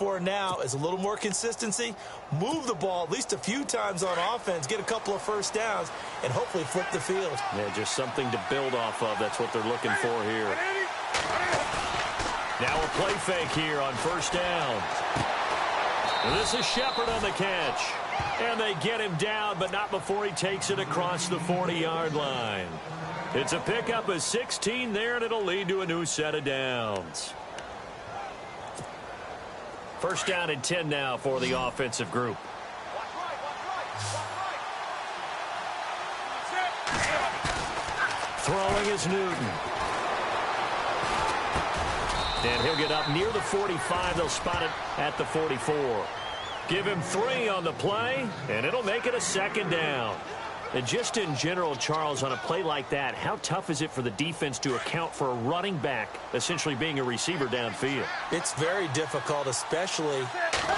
for now is a little more consistency, move the ball at least a few times on offense, get a couple of first downs, and hopefully flip the field. Yeah, just something to build off of. That's what they're looking for here. Now a play fake here on first down. This is Shepard on the catch. And they get him down, but not before he takes it across the 40-yard line. It's a pickup of 16 there, and it'll lead to a new set of downs. First down and 10 now for the offensive group. Throwing is Newton. And he'll get up near the 45. They'll spot it at the 44. Give him 3 on the play, and it'll make it a second down. And just in general, Charles, on a play like that, how tough is it for the defense to account for a running back essentially being a receiver downfield? It's very difficult, especially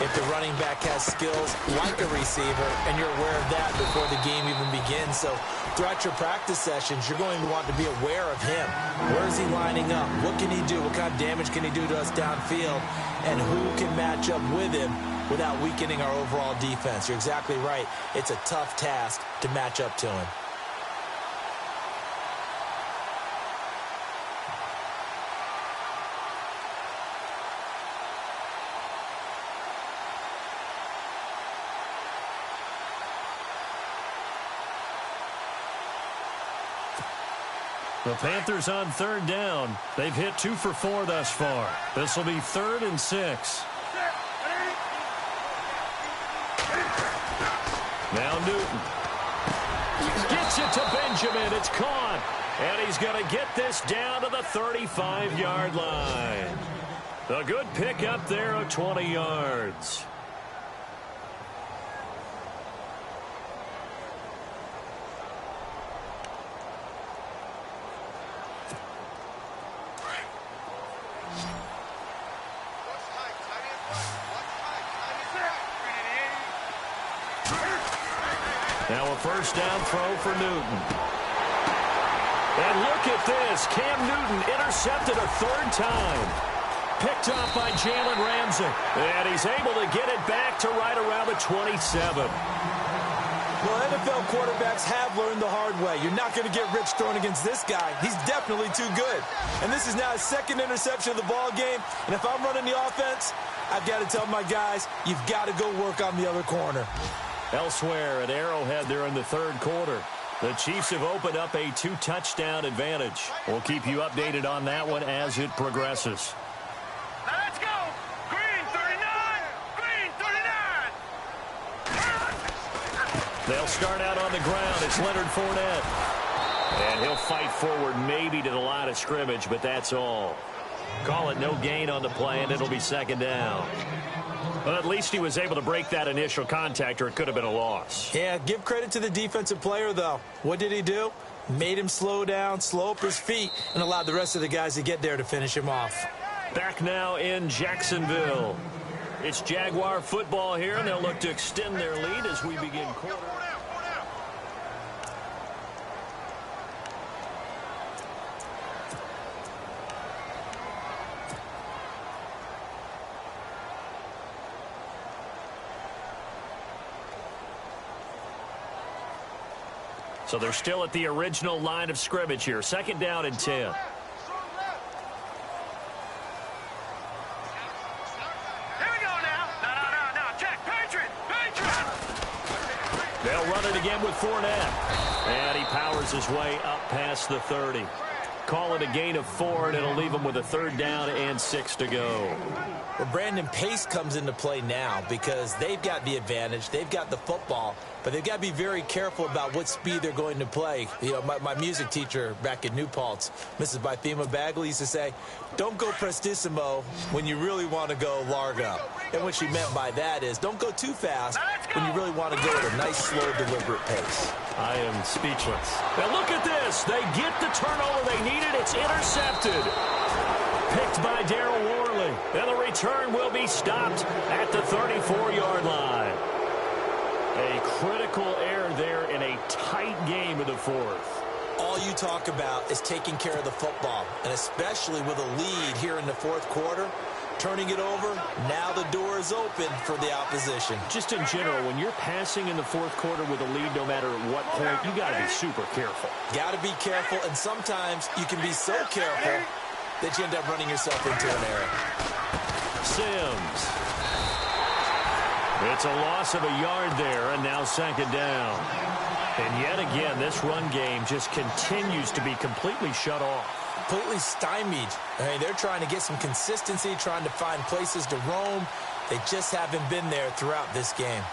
if the running back has skills like a receiver, and you're aware of that before the game even begins. So throughout your practice sessions, you're going to want to be aware of him. Where is he lining up? What can he do? What kind of damage can he do to us downfield? And who can match up with him without weakening our overall defense? You're exactly right. It's a tough task to match up to him. The Panthers on third down. They've hit 2 for 4 thus far. This will be 3rd and 6. Now Newton. Gets it to Benjamin. It's caught. And he's going to get this down to the 35-yard line. A good pickup there of 20 yards. Now a first down throw for Newton. And look at this. Cam Newton intercepted a 3rd time. Picked off by Jalen Ramsey. And he's able to get it back to right around the 27. Well, NFL quarterbacks have learned the hard way. You're not going to get rich throwing against this guy. He's definitely too good. And this is now his 2nd interception of the ball game. And if I'm running the offense, I've got to tell my guys, you've got to go work on the other corner. Elsewhere at Arrowhead there in the 3rd quarter. The Chiefs have opened up a 2-touchdown advantage. We'll keep you updated on that one as it progresses. Now let's go. Green 39. Green 39. They'll start out on the ground. It's Leonard Fournette. And he'll fight forward maybe to the line of scrimmage, but that's all. Call it no gain on the play, and it'll be 2nd down. Well, at least he was able to break that initial contact, or it could have been a loss. Yeah, give credit to the defensive player, though. What did he do? Made him slow down, slow up his feet, and allowed the rest of the guys to get there to finish him off. Back now in Jacksonville. It's Jaguar football here, and they'll look to extend their lead as we begin quarter. So they're still at the original line of scrimmage here. 2nd down and 10. Here we go now. No. Check. Patriot. They'll run it again with Fournette. And he powers his way up past the 30. Call it a gain of 4, and it'll leave him with a 3rd down and 6 to go. Well, Brandon, pace comes into play now because they've got the advantage. They've got the football, but they've got to be very careful about what speed they're going to play. You know, my music teacher back in New Paltz, Mrs. Bythema Bagley, used to say, don't go prestissimo when you really want to go largo. And what she meant by that is don't go too fast when you really want to go at a nice, slow, deliberate pace. I am speechless. Now look at this. They get the turnover they needed. It's intercepted. Picked by Darryl Worley. And the return will be stopped at the 34-yard line. A critical error there in a tight game in the 4th. All you talk about is taking care of the football, and especially with a lead here in the 4th quarter, turning it over. Now the door is open for the opposition. Just in general, when you're passing in the fourth quarter with a lead, no matter at what point, you got to be super careful. Got to be careful, and sometimes you can be so careful that you end up running yourself into an error. Sims. It's a loss of a yard there, and now second down. And yet again, this run game just continues to be completely shut off. Completely stymied. I mean, they're trying to get some consistency, trying to find places to roam. They just haven't been there throughout this game.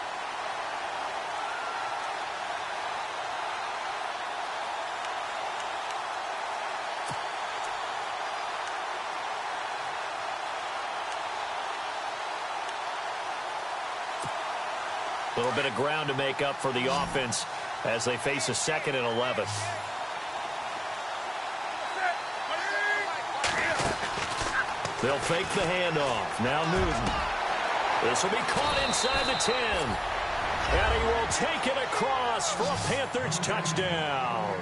A little bit of ground to make up for the offense as they face a 2nd and 11. They'll fake the handoff. Now Newton. This will be caught inside the 10. And he will take it across for a Panthers touchdown.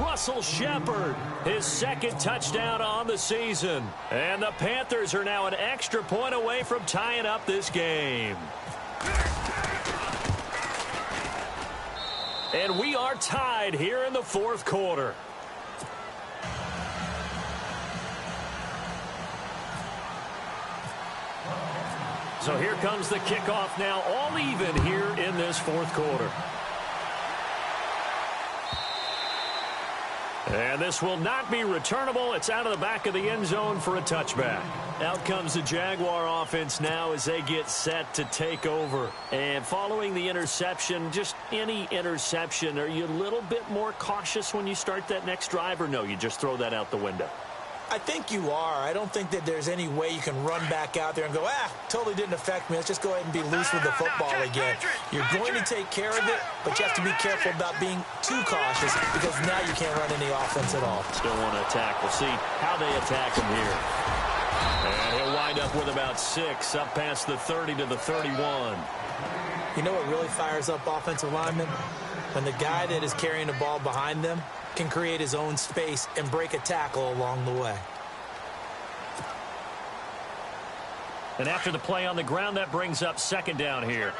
Russell Shepard, his 2nd touchdown on the season. And the Panthers are now an extra point away from tying up this game. And we are tied here in the fourth quarter. So here comes the kickoff now, all even here in this fourth quarter. And this will not be returnable. It's out of the back of the end zone for a touchback. Out comes the Jaguar offense now as they get set to take over. And following the interception, just any interception, are you a little bit more cautious when you start that next drive, or no, you just throw that out the window? I think you are. I don't think that there's any way you can run back out there and go, totally didn't affect me. Let's just go ahead and be loose with the football again. You're going to take care of it, but you have to be careful about being too cautious because now you can't run any offense at all. Still want to attack. We'll see how they attack him here. And he'll wind up with about 6 up past the 30 to the 31. You know what really fires up offensive linemen? When the guy that is carrying the ball behind them can create his own space and break a tackle along the way. And after the play on the ground, that brings up second down here.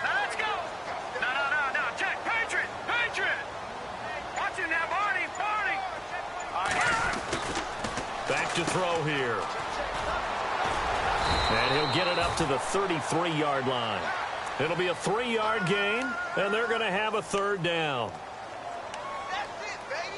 Let's go. No. Check. Patriot. Watch him now, Barney. Back to throw here. And he'll get it up to the 33-yard line. It'll be a 3-yard gain, and they're going to have a third down. That's it, baby.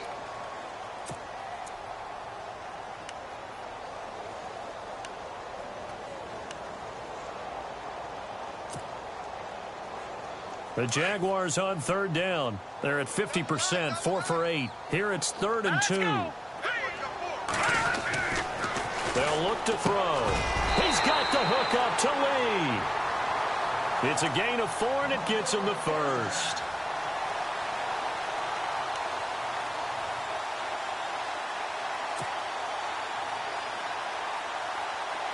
The Jaguars on third down. They're at 50%, 4 for 8. Here it's 3rd and 2. They'll look to throw. He's got the hook up to Lee. It's a gain of 4, and it gets him the first.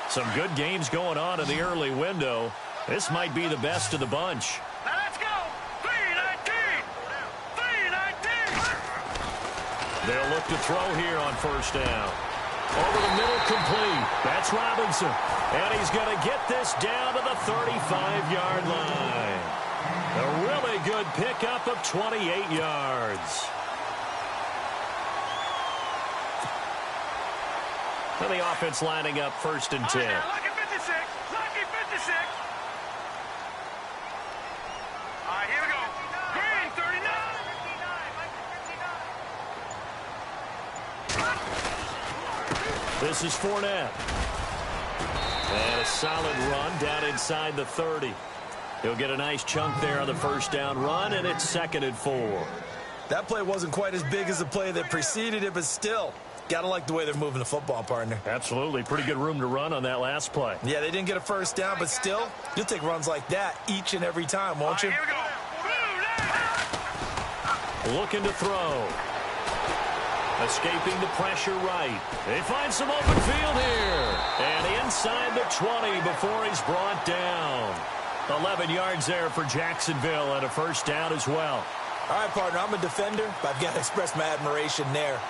Some good games going on in the early window. This might be the best of the bunch. Now let's go. 3-19. They'll look to throw here on first down. Over the middle, complete. That's Robinson. And he's going to get this down to the 35-yard line. A really good pickup of 28 yards. And the offense lining up 1st and 10. Lucky 56. Lucky 56. All right, here we go. Green, 39. This is Fournette. And a solid run down inside the 30. He'll get a nice chunk there on the first down run, and it's 2nd and 4. That play wasn't quite as big as the play that preceded it, but still, gotta like the way they're moving the football, partner. Absolutely. Pretty good room to run on that last play. Yeah, they didn't get a first down, but still, you'll take runs like that each and every time, won't you? Here we go. Looking to throw. Escaping the pressure right. They find some open field here. And inside the 20 before he's brought down. 11 yards there for Jacksonville and a first down as well. All right, partner, I'm a defender, but I've got to express my admiration there.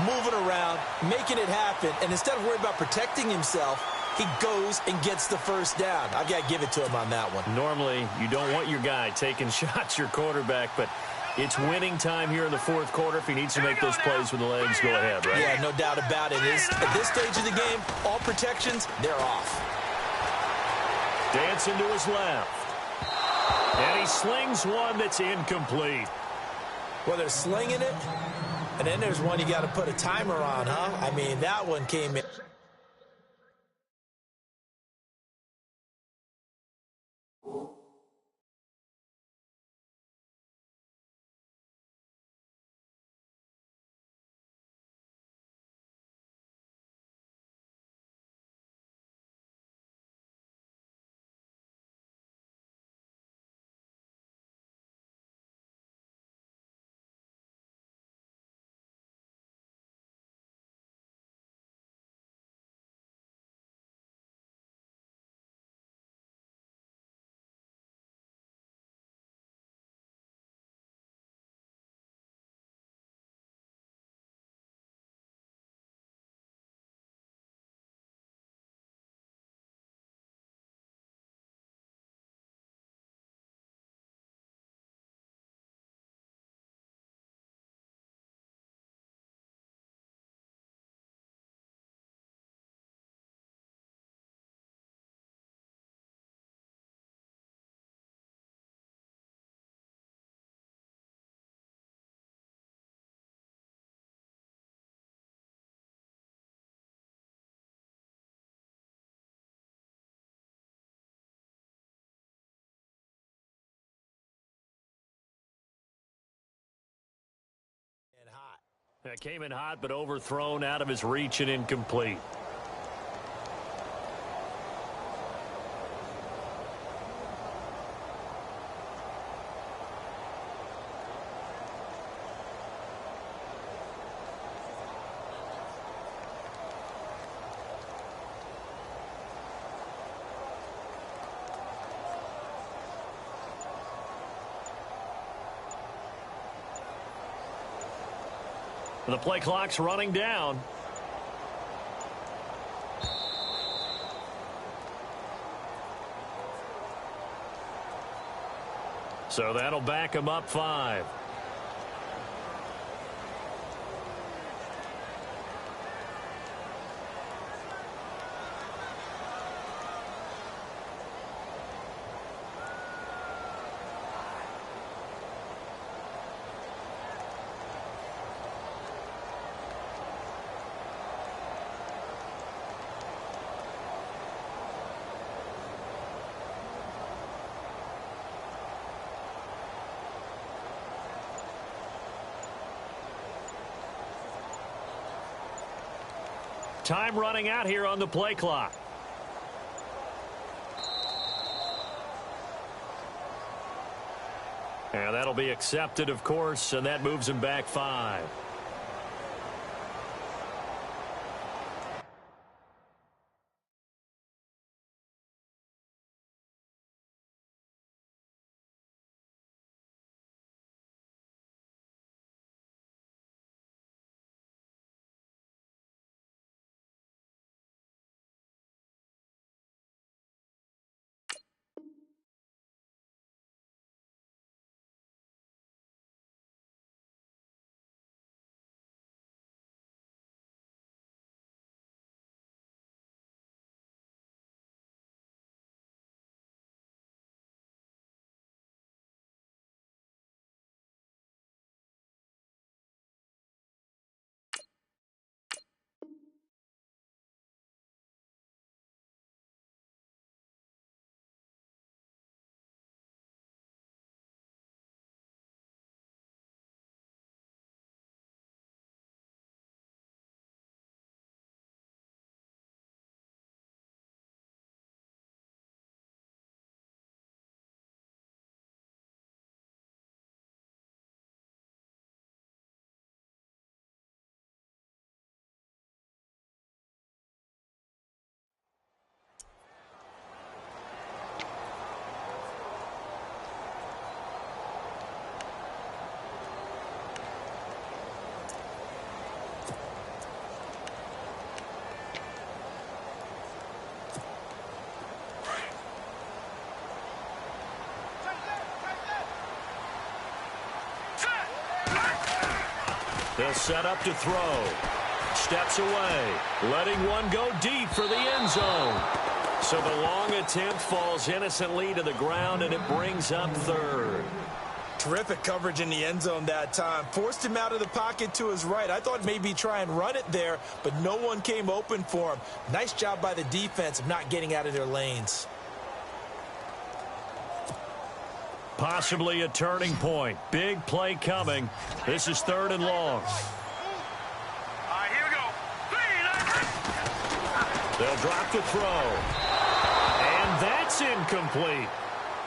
moving around, making it happen, and instead of worrying about protecting himself, he goes and gets the first down. I've got to give it to him on that one. Normally, you don't want your guy taking shots, your quarterback, but it's winning time here in the fourth quarter. If he needs to make those plays with the legs, go ahead, right? Yeah, no doubt about it. At this stage of the game, all protections, they're off. Dancing to his left. And he slings one that's incomplete. Well, they're slinging it, and then there's one you got to put a timer on, huh? I mean, that one came in. That came in hot, but overthrown out of his reach and incomplete. The play clock's running down. So that'll back him up 5. Time running out here on the play clock. And that'll be accepted, of course, and that moves him back 5. He'll set up to throw. Steps away. Letting one go deep for the end zone. So the long attempt falls innocently to the ground, and it brings up third. Terrific coverage in the end zone that time. Forced him out of the pocket to his right. I thought maybe try and run it there, but no one came open for him. Nice job by the defense of not getting out of their lanes. Possibly a turning point. Big play coming. This is 3rd and long. All right, here we go. They'll drop the throw. And that's incomplete.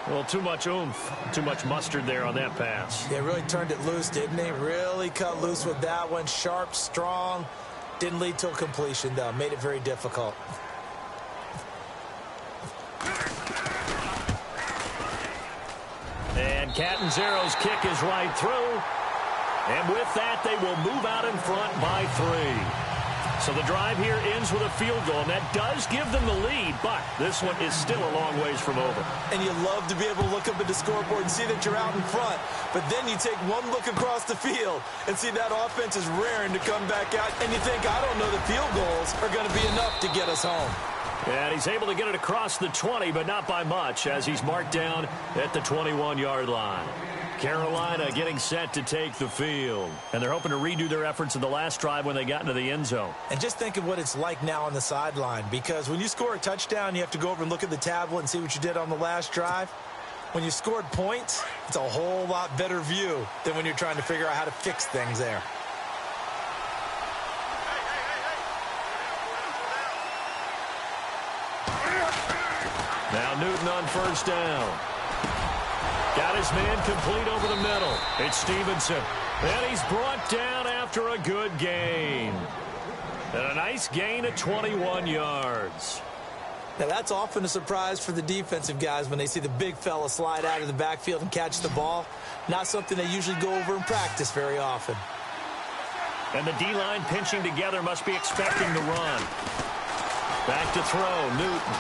Well, too much oomph, too much mustard there on that pass. Yeah, really turned it loose, didn't he? Really cut loose with that one. Sharp, strong. Didn't lead to a completion, though. Made it very difficult. And Catanzaro's kick is right through. And with that, they will move out in front by 3. So the drive here ends with a field goal, and that does give them the lead, but this one is still a long ways from over. And you love to be able to look up at the scoreboard and see that you're out in front, but then you take one look across the field and see that offense is raring to come back out, and you think, I don't know, the field goals are going to be enough to get us home. And he's able to get it across the 20, but not by much, as he's marked down at the 21-yard line. Carolina getting set to take the field. And they're hoping to redo their efforts in the last drive when they got into the end zone. And just think of what it's like now on the sideline, because when you score a touchdown, you have to go over and look at the tablet and see what you did on the last drive. When you scored points, it's a whole lot better view than when you're trying to figure out how to fix things there. Now Newton on 1st down. Got his man complete over the middle. It's Stevenson. And he's brought down after a good gain. And a nice gain of 21 yards. Now, that's often a surprise for the defensive guys when they see the big fella slide out of the backfield and catch the ball. Not something they usually go over in practice very often. And the D-line pinching together must be expecting the run. Back to throw, Newton.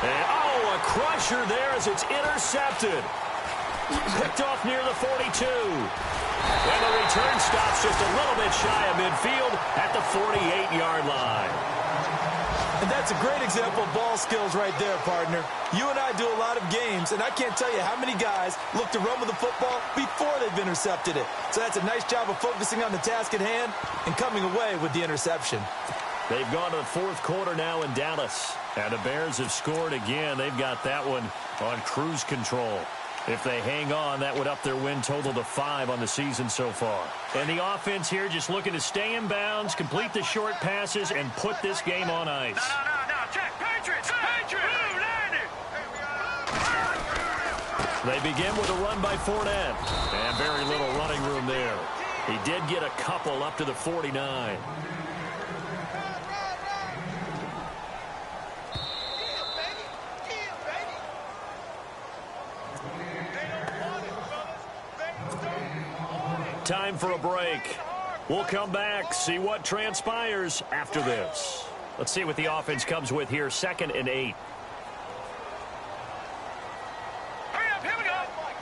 And, a crusher there as it's intercepted. Picked off near the 42. And the return stops just a little bit shy of midfield at the 48-yard line. And that's a great example of ball skills right there, partner. You and I do a lot of games, and I can't tell you how many guys look to run with the football before they've intercepted it. So that's a nice job of focusing on the task at hand and coming away with the interception. They've gone to the 4th quarter now in Dallas. And the Bears have scored again. They've got that one on cruise control. If they hang on, that would up their win total to 5 on the season so far. And the offense here just looking to stay in bounds, complete the short passes, and put this game on ice. No, check. Patriots! Blue, landed! They begin with a run by Fournette. And very little running room there. He did get a couple up to the 49. Time for a break. We'll come back, see what transpires after this. Let's see what the offense comes with here, 2nd and 8. Hurry up, here we go!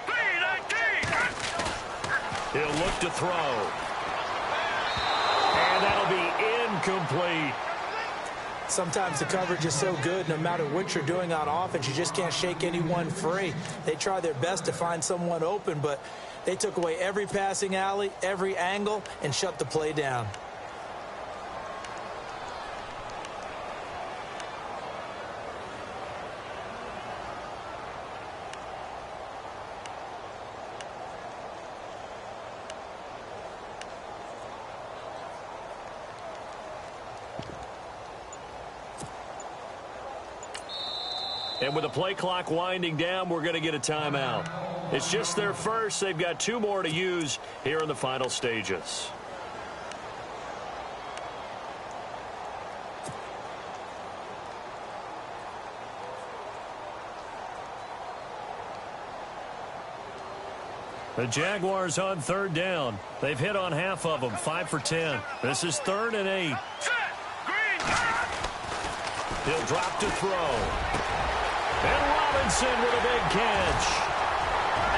3-19! He'll look to throw. And that'll be incomplete. Sometimes the coverage is so good, no matter what you're doing on offense, you just can't shake anyone free. They try their best to find someone open, but they took away every passing alley, every angle, and shut the play down. And with the play clock winding down, we're going to get a timeout. It's just their first. They've got 2 more to use here in the final stages. The Jaguars on 3rd down. They've hit on half of them, 5 for 10. This is 3rd and 8. He'll drop to throw. And Robinson with a big catch.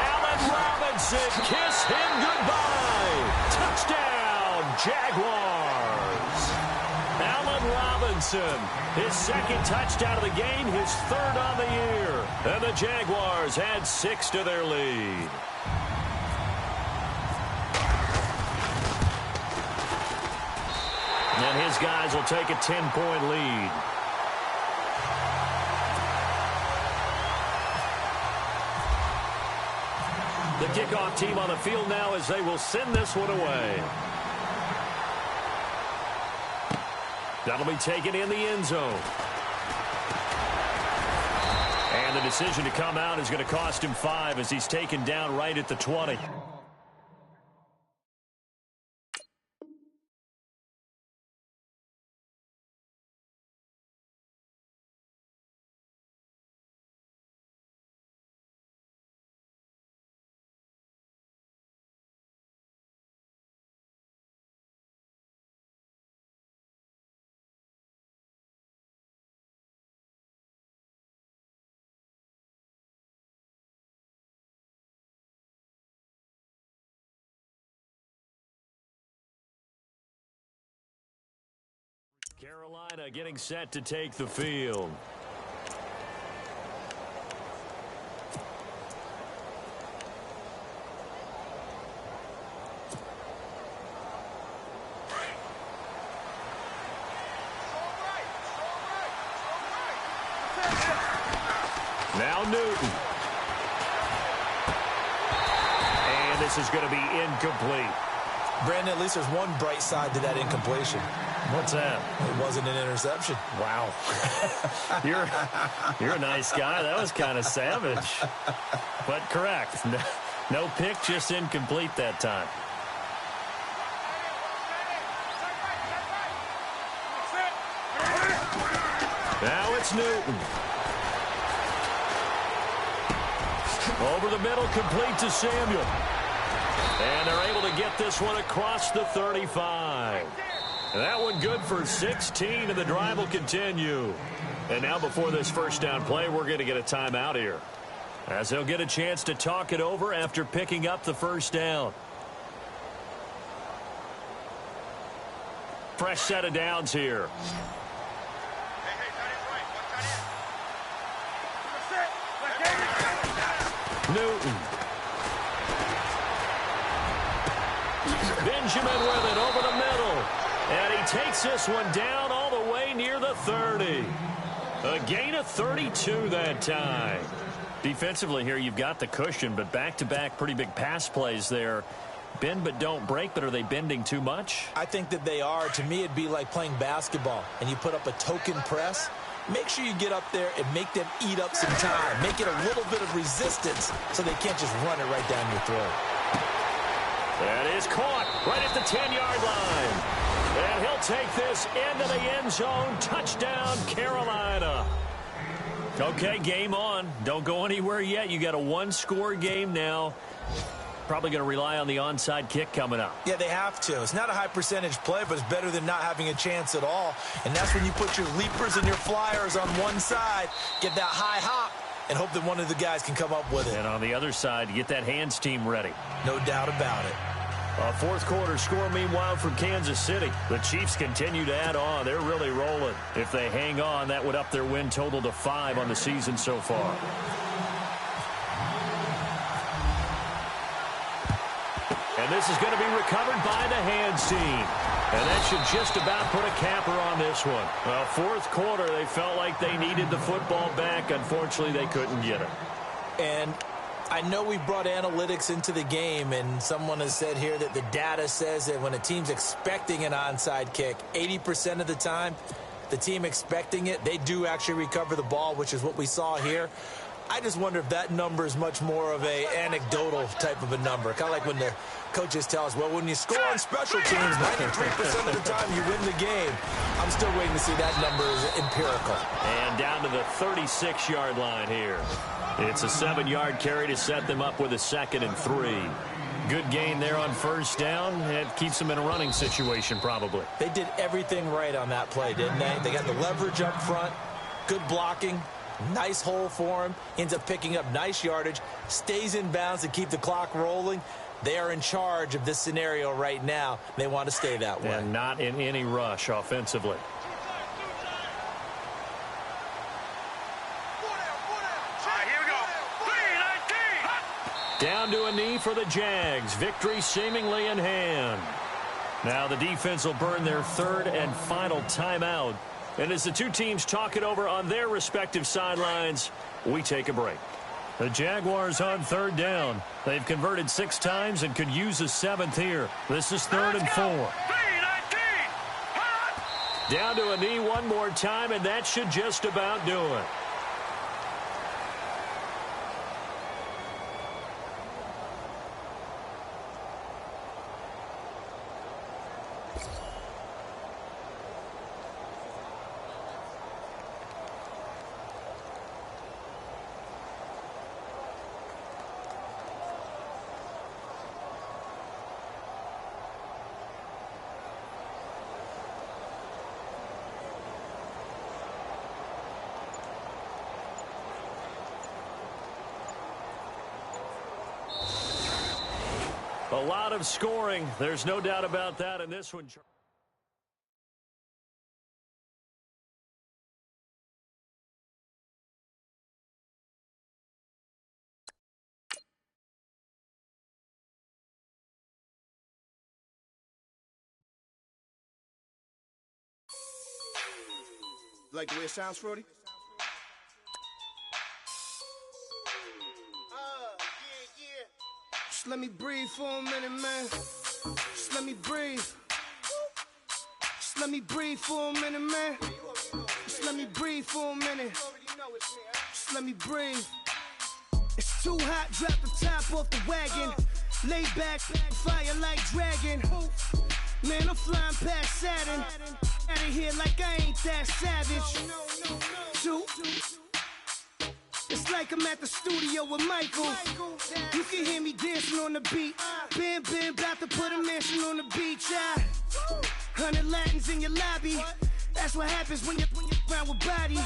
Allen Robinson, kiss him goodbye. Touchdown. Jaguars. Allen Robinson, his second touchdown of the game, his third on the year. And the Jaguars add 6 to their lead. And his guys will take a 10-point lead. The kickoff team on the field now as they will send this one away. That'll be taken in the end zone. And the decision to come out is going to cost him 5 as he's taken down right at the 20. Carolina getting set to take the field. Now Newton. And this is going to be incomplete. Brandon, at least there's one bright side to that incompletion. What's that? It wasn't an interception. Wow. You're a nice guy. That was kind of savage. But correct. No pick, just incomplete that time. Now it's Newton. Over the middle, complete to Samuel. And they're able to get this one across the 35. That one good for 16, and the drive will continue. And now before this first down play, we're going to get a timeout here, as they'll get a chance to talk it over after picking up the first down. Fresh set of downs here. Newton. Benjamin with it over the middle. And he takes this one down all the way near the 30. A gain of 32 that time. Defensively here, you've got the cushion, but back-to-back pretty big pass plays there. Bend but don't break, but are they bending too much? I think that they are. To me, it'd be like playing basketball, and you put up a token press. Make sure you get up there and make them eat up some time. Make it a little bit of resistance so they can't just run it right down your throat. That is caught right at the 10-yard line. And he'll take this into the end zone. Touchdown, Carolina. Okay, game on. Don't go anywhere yet. You got a one-score game now. Probably going to rely on the onside kick coming up. Yeah, they have to. It's not a high percentage play, but it's better than not having a chance at all. And that's when you put your leapers and your flyers on one side, get that high hop, and hope that one of the guys can come up with it. And on the other side, you get that hands team ready. No doubt about it. A fourth quarter score, meanwhile, from Kansas City. The Chiefs continue to add on. They're really rolling. If they hang on, that would up their win total to 5 on the season so far. And this is going to be recovered by the hands team. And that should just about put a capper on this one. Well, fourth quarter, they felt like they needed the football back. Unfortunately, they couldn't get it. And I know we brought analytics into the game, and someone has said here that the data says that when a team's expecting an onside kick, 80% of the time, the team expecting it, they do actually recover the ball, which is what we saw here. I just wonder if that number is much more of a anecdotal type of a number. Kind of like when the coaches tell us, well, when you score on special teams, 93% of the time you win the game. I'm still waiting to see that number is empirical. And down to the 36-yard line here. It's a 7-yard carry to set them up with a 2nd and 3. Good gain there on first down. It keeps them in a running situation probably. They did everything right on that play, didn't they? They got the leverage up front, good blocking, nice hole for him, ends up picking up nice yardage, stays in bounds to keep the clock rolling. They are in charge of this scenario right now. They want to stay that way. And not in any rush offensively. Down to a knee for the Jags. Victory seemingly in hand. Now the defense will burn their third and final timeout. And as the two teams talk it over on their respective sidelines, we take a break. The Jaguars on third down. They've converted 6 times and could use a 7th here. This is 3rd and 4. Down to a knee one more time, and that should just about do it. A lot of scoring. There's no doubt about that in this one. Like the way it sounds, Frody? Just let me breathe for a minute, man. Just let me breathe. Just let me breathe for a minute, man. Just let me breathe for a minute. Just let me breathe. It's too hot, drop the top off the wagon. Lay back, fire like dragon. Man, I'm flying past Saturn. Out of here like I ain't that savage. Two. It's like I'm at the studio with Michael. You can hear me dancing on the beat. Bam, bam, about to put a mansion on the beach. 100 Latins in your lobby. That's what happens when you're around with body.